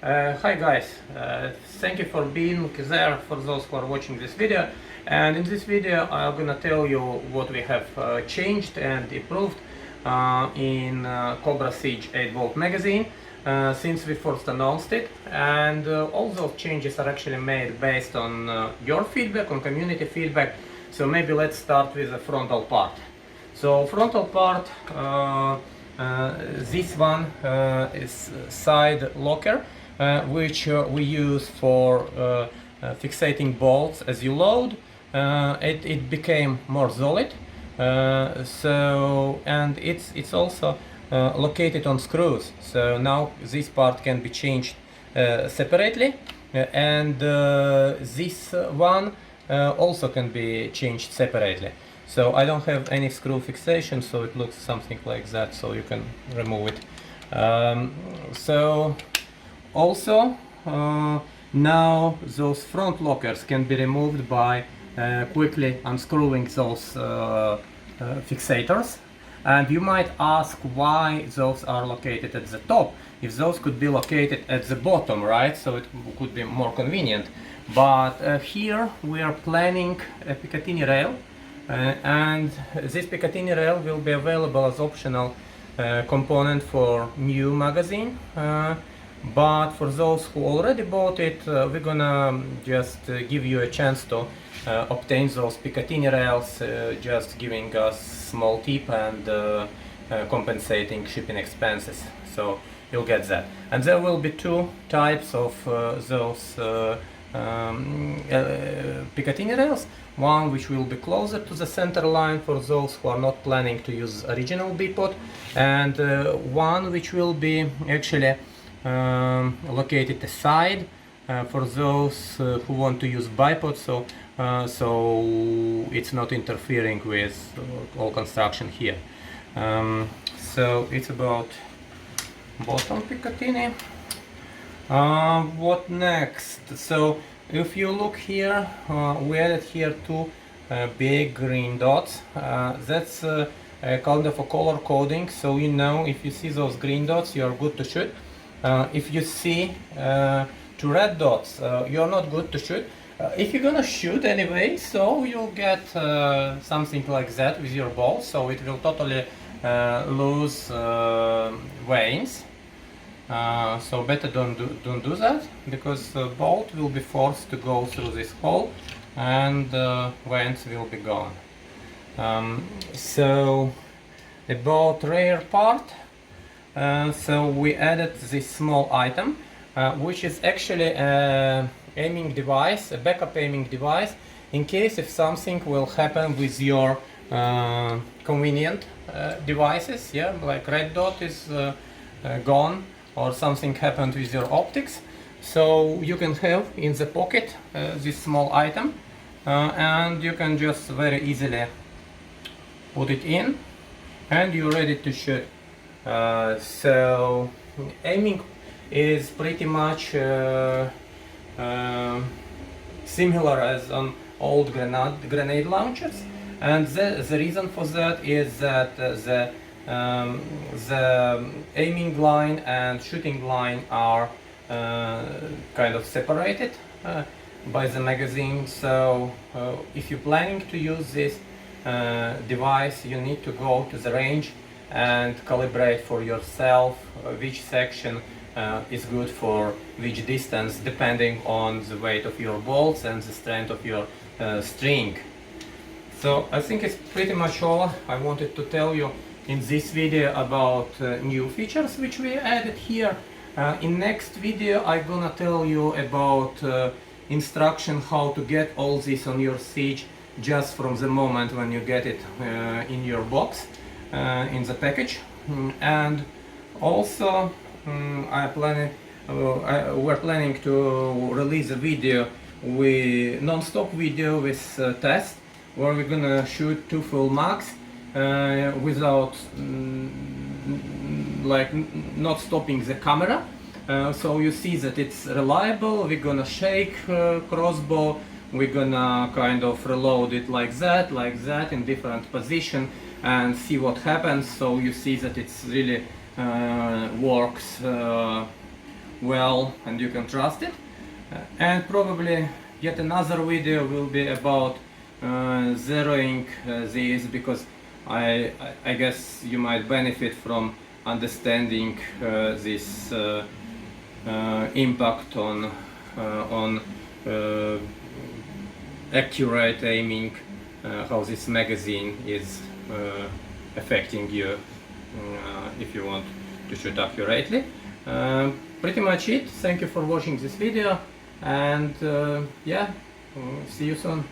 Hi guys, thank you for being there for those who are watching this video. And in this video I'm gonna tell you what we have changed and improved in Cobra Siege 8-volt magazine since we first announced it. And all those changes are actually made based on your feedback, on community feedback. So maybe let's start with the frontal part. So frontal part, this one is side locker, which we use for fixating bolts as you load. It became more solid, and it's also located on screws. So now this part can be changed separately, and this one also can be changed separately. So I don't have any screw fixation, so it looks something like that, so you can remove it. So also now those front lockers can be removed by quickly unscrewing those fixators. And you might ask why those are located at the top, if those could be located at the bottom, right? So it could be more convenient. But here we are planning a Picatinny rail. And this Picatinny rail will be available as optional component for new magazine, but for those who already bought it, we're gonna just give you a chance to obtain those Picatinny rails, just giving us small tip and compensating shipping expenses, so you'll get that. And there will be two types of those Picatinny rails. One which will be closer to the center line for those who are not planning to use original bipod, and one which will be actually located aside for those who want to use bipod, so it's not interfering with all construction here. So it's about bottom Picatinny. What next? So if you look here, we added here two big green dots. That's kind of a color coding, so you know if you see those green dots, you are good to shoot. If you see two red dots, you're not good to shoot. If you're gonna shoot anyway, so you'll get something like that with your ball, so it will totally lose veins. So better don't do that, because the bolt will be forced to go through this hole and veins will be gone. So about rear part, so we added this small item, which is actually a aiming device, a backup aiming device, in case if something will happen with your convenient devices, yeah, like red dot is gone, or something happened with your optics, so you can have in the pocket this small item, and you can just very easily put it in and you're ready to shoot. So aiming is pretty much similar as on old grenade launchers, and the reason for that is that the aiming line and shooting line are kind of separated by the magazine. So if you're planning to use this device, you need to go to the range and calibrate for yourself which section is good for which distance, depending on the weight of your bolts and the strength of your string. So I think it's pretty much all I wanted to tell you in this video about new features which we added here. In next video I'm gonna tell you about instruction how to get all this on your Siege just from the moment when you get it in your box, in the package. And also we're planning to release a video, non-stop video with test, where we're gonna shoot 2 full mags without not stopping the camera, so you see that it's reliable. We're gonna shake crossbow, we're gonna kind of reload it like that in different position and see what happens. So you see that it's really works well and you can trust it. And probably yet another video will be about zeroing these, because I guess you might benefit from understanding this impact on accurate aiming, how this magazine is affecting you if you want to shoot accurately. Pretty much it. Thank you for watching this video, and yeah, see you soon.